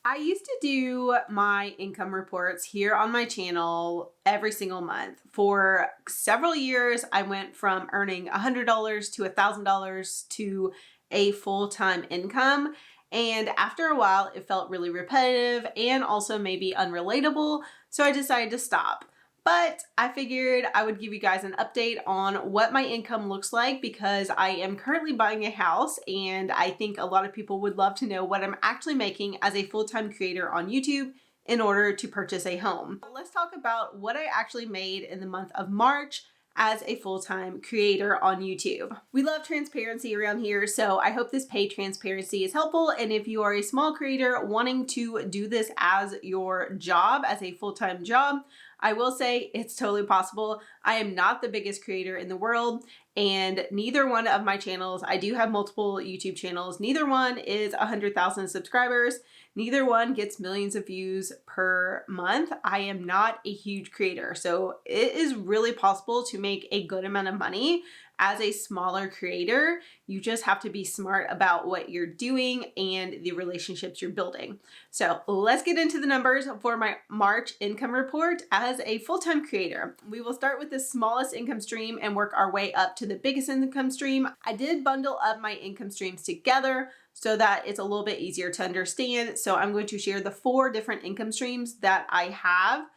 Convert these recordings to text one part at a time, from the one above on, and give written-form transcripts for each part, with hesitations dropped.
I used to do my income reports here on my channel every single month. For several years, I went from earning $100 to $1,000 to a full-time income. And after a while, it felt really repetitive and also maybe unrelatable. So I decided to stop. But I figured I would give you guys an update on what my income looks like because I am currently buying a house and I think a lot of people would love to know what I'm actually making as a full-time creator on YouTube in order to purchase a home. Let's talk about what I actually made in the month of March as a full-time creator on YouTube. We love transparency around here, so I hope this paid transparency is helpful. And if you are a small creator wanting to do this as your job, as a full-time job, I will say it's totally possible. I am not the biggest creator in the world, and neither one of my channels, I do have multiple YouTube channels, neither one is 100,000 subscribers. Neither one gets millions of views per month. I am not a huge creator, so it is really possible to make a good amount of money as a smaller creator. You just have to be smart about what you're doing and the relationships you're building. So let's get into the numbers for my March income report as a full-time creator. We will start with the smallest income stream and work our way up to the biggest income stream. I did bundle up my income streams together so that it's a little bit easier to understand. So I'm going to share the 4 different income streams that I have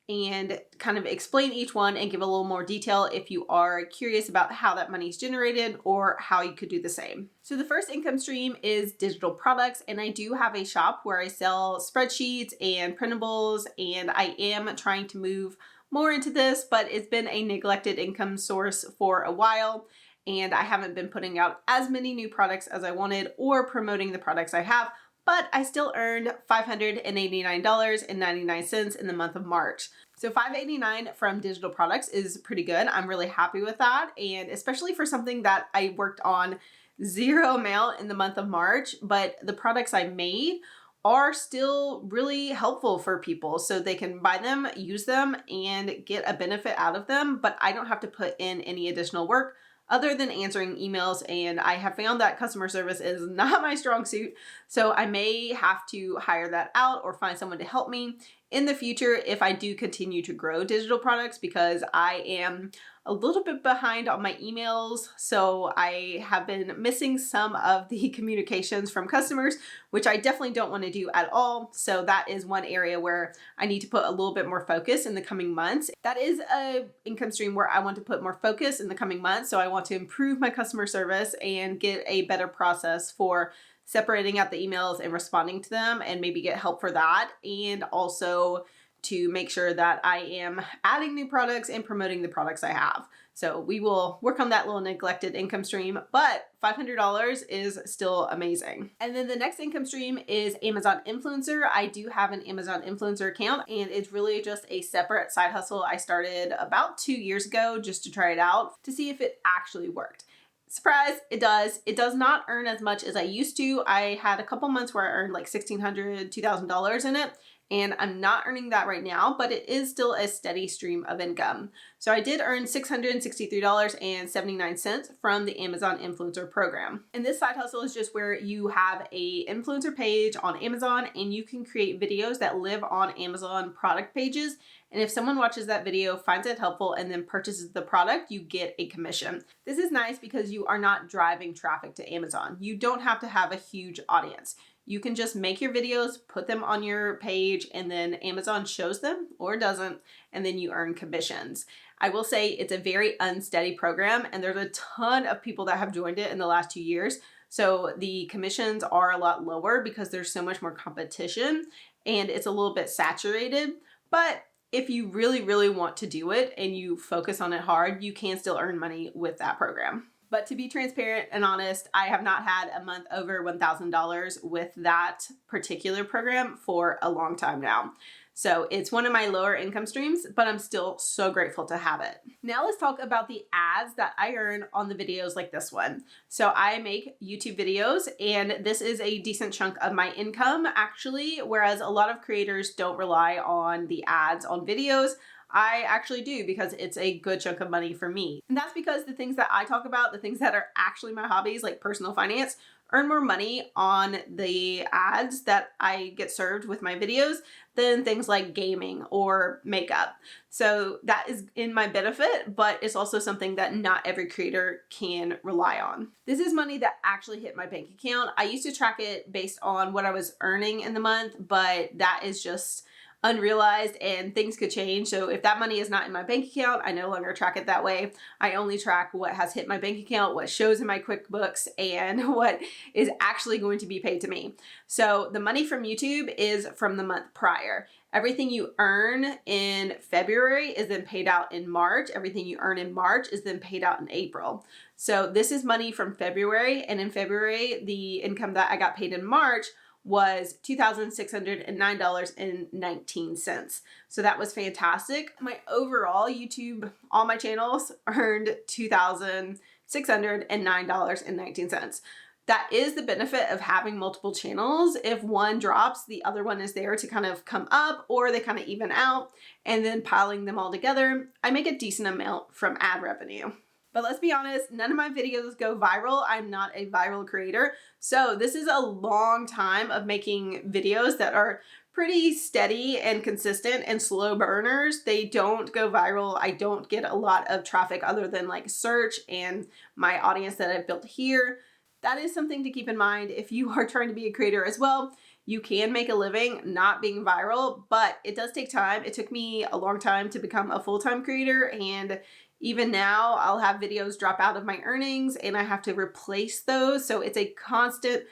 and kind of explain each one and give a little more detail if you are curious about how that money is generated or how you could do the same. So the first income stream is digital products, and I do have a shop where I sell spreadsheets and printables, and I am trying to move more into this, but it's been a neglected income source for a while, and I haven't been putting out as many new products as I wanted or promoting the products I have, but I still earned $589.99 in the month of March. So $589 from digital products is pretty good. I'm really happy with that, and especially for something that I worked on zero amount in the month of March, but the products I made are still really helpful for people so they can buy them, use them, and get a benefit out of them, but I don't have to put in any additional work other than answering emails, and I have found that customer service is not my strong suit, so I may have to hire that out or find someone to help me in the future if I do continue to grow digital products, because I am a little bit behind on my emails, so I have been missing some of the communications from customers, which I definitely don't want to do at all. So that is one area where I need to put a little bit more focus in the coming months. That is an income stream where I want to put more focus in the coming months. So I want to improve my customer service and get a better process for separating out the emails and responding to them, and maybe get help for that, and also to make sure that I am adding new products and promoting the products I have. So we will work on that little neglected income stream, but $500 is still amazing. And then the next income stream is Amazon Influencer. I do have an Amazon Influencer account, and it's really just a separate side hustle I started about 2 years ago just to try it out to see if it actually worked. Surprise, it does. It does not earn as much as I used to. I had a couple months where I earned like $1,600, $2,000 in it, and I'm not earning that right now, but it is still a steady stream of income. So I did earn $663.79 from the Amazon Influencer program. And this side hustle is just where you have a influencer page on Amazon and you can create videos that live on Amazon product pages. And if someone watches that video, finds it helpful, and then purchases the product, you get a commission. This is nice because you are not driving traffic to Amazon. You don't have to have a huge audience. You can just make your videos, put them on your page, and then Amazon shows them or doesn't, and then you earn commissions. I will say it's a very unsteady program, and there's a ton of people that have joined it in the last 2 years. So the commissions are a lot lower because there's so much more competition and it's a little bit saturated. But if you really, really want to do it and you focus on it hard, you can still earn money with that program. But to be transparent and honest, I have not had a month over $1,000 with that particular program for a long time now. So it's one of my lower income streams, but I'm still so grateful to have it. Now let's talk about the ads that I earn on the videos like this one. So I make YouTube videos, and this is a decent chunk of my income actually, whereas a lot of creators don't rely on the ads on videos. I actually do, because it's a good chunk of money for me. And that's because the things that I talk about, the things that are actually my hobbies, like personal finance, earn more money on the ads that I get served with my videos than things like gaming or makeup. So that is in my benefit, but it's also something that not every creator can rely on. This is money that actually hit my bank account. I used to track it based on what I was earning in the month, but that is just unrealized and things could change. So if that money is not in my bank account, I no longer track it that way. I only track what has hit my bank account, what shows in my QuickBooks, and what is actually going to be paid to me. So the money from YouTube is from the month prior. Everything you earn in February is then paid out in March. Everything you earn in March is then paid out in April. So this is money from February, and in February, the income that I got paid in March was $2,609.19. So that was fantastic. My overall YouTube, all my channels earned $2,609.19. That is the benefit of having multiple channels. If one drops, the other one is there to kind of come up, or they kind of even out, and then piling them all together, I make a decent amount from ad revenue. But let's be honest, none of my videos go viral. I'm not a viral creator. So this is a long time of making videos that are pretty steady and consistent and slow burners. They don't go viral. I don't get a lot of traffic other than like search and my audience that I've built here. That is something to keep in mind if you are trying to be a creator as well. You can make a living not being viral, but it does take time. It took me a long time to become a full-time creator, and even now I'll have videos drop out of my earnings and I have to replace those. So it's a constant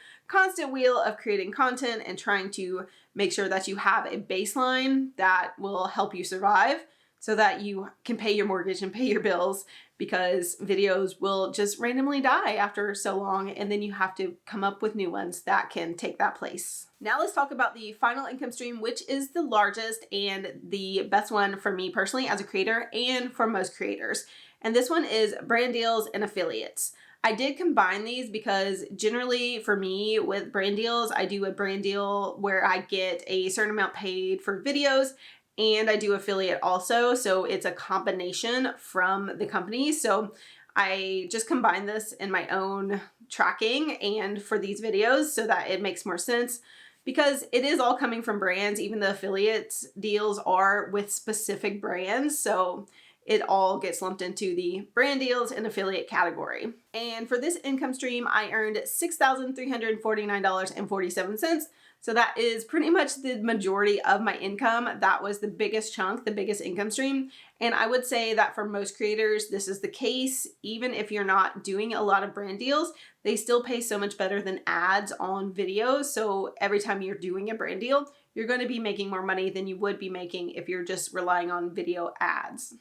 wheel of creating content and trying to make sure that you have a baseline that will help you survive so that you can pay your mortgage and pay your bills, because videos will just randomly die after so long, and then you have to come up with new ones that can take that place. Now let's talk about the final income stream, which is the largest and the best one for me personally as a creator and for most creators. And this one is brand deals and affiliates. I did combine these because generally for me with brand deals, I do a brand deal where I get a certain amount paid for videos, and I do affiliate also. So it's a combination from the company. So I just combine this in my own tracking and for these videos so that it makes more sense, because it is all coming from brands. Even the affiliate deals are with specific brands. So it all gets lumped into the brand deals and affiliate category. And for this income stream, I earned $6,349.47. So that is pretty much the majority of my income. That was the biggest chunk, the biggest income stream. And I would say that for most creators, this is the case. Even if you're not doing a lot of brand deals, they still pay so much better than ads on videos. So every time you're doing a brand deal, you're going to be making more money than you would be making if you're just relying on video ads.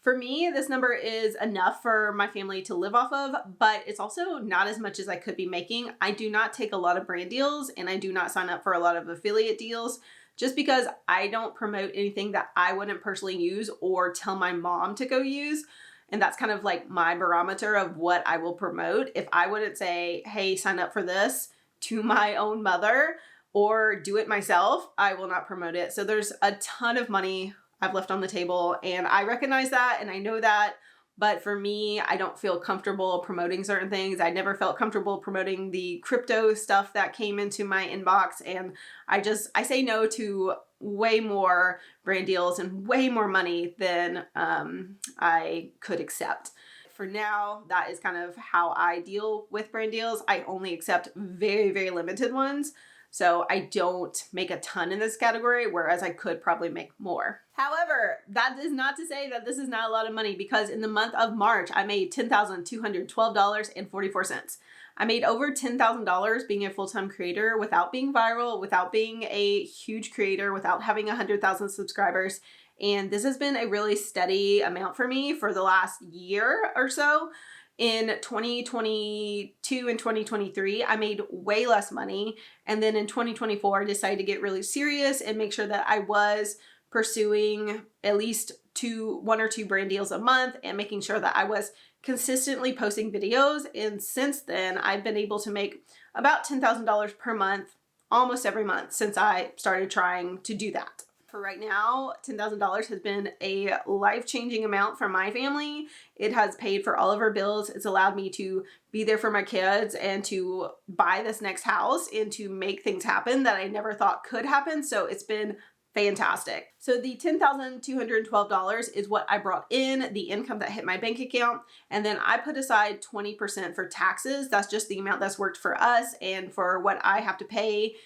For me, this number is enough for my family to live off of, but it's also not as much as I could be making. I do not take a lot of brand deals, and I do not sign up for a lot of affiliate deals just because I don't promote anything that I wouldn't personally use or tell my mom to go use. And that's kind of like my barometer of what I will promote. If I wouldn't say, hey, sign up for this to my own mother or do it myself, I will not promote it. So there's a ton of money I've left on the table, and I recognize that and I know that, but for me, I don't feel comfortable promoting certain things. I never felt comfortable promoting the crypto stuff that came into my inbox, and I say no to way more brand deals and way more money than I could accept. For now, that is kind of how I deal with brand deals. I only accept very, very limited ones. So I don't make a ton in this category, whereas I could probably make more. However, that is not to say that this is not a lot of money, because in the month of March, I made $10,212.44. I made over $10,000 being a full-time creator without being viral, without being a huge creator, without having 100,000 subscribers. And this has been a really steady amount for me for the last year or so. In 2022 and 2023, I made way less money. And then in 2024, I decided to get really serious and make sure that I was pursuing at least one or two brand deals a month and making sure that I was consistently posting videos. And since then, I've been able to make about $10,000 per month, almost every month since I started trying to do that. For right now, $10,000 has been a life-changing amount for my family. It has paid for all of our bills. It's allowed me to be there for my kids and to buy this next house and to make things happen that I never thought could happen. So it's been fantastic. So the $10,212 is what I brought in, the income that hit my bank account. And then I put aside 20% for taxes. That's just the amount that's worked for us and for what I have to pay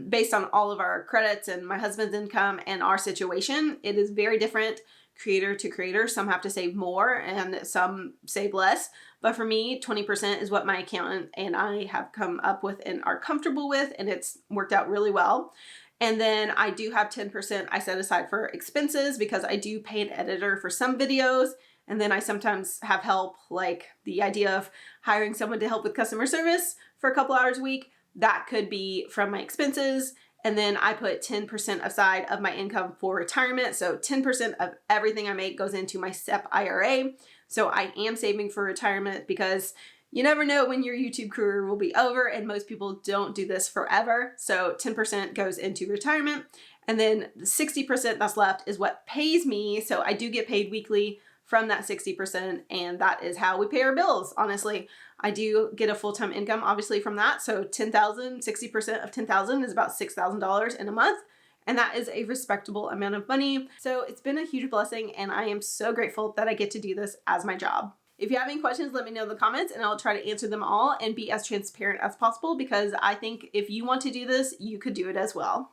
based on all of our credits and my husband's income and our situation. It is very different creator to creator. Some have to save more and some save less. But for me, 20% is what my accountant and I have come up with and are comfortable with, and it's worked out really well. And then I do have 10% I set aside for expenses because I do pay an editor for some videos. And then I sometimes have help, like the idea of hiring someone to help with customer service for a couple hours a week. That could be from my expenses. And then I put 10% aside of my income for retirement. So 10% of everything I make goes into my SEP IRA. So I am saving for retirement because you never know when your YouTube career will be over, and most people don't do this forever. So 10% goes into retirement. And then the 60% that's left is what pays me. So I do get paid weekly from that 60%, and that is how we pay our bills. Honestly, I do get a full-time income obviously from that. So 10,000, 60% of 10,000 is about $6,000 in a month. And that is a respectable amount of money. So it's been a huge blessing, and I am so grateful that I get to do this as my job. If you have any questions, let me know in the comments and I'll try to answer them all and be as transparent as possible, because I think if you want to do this, you could do it as well.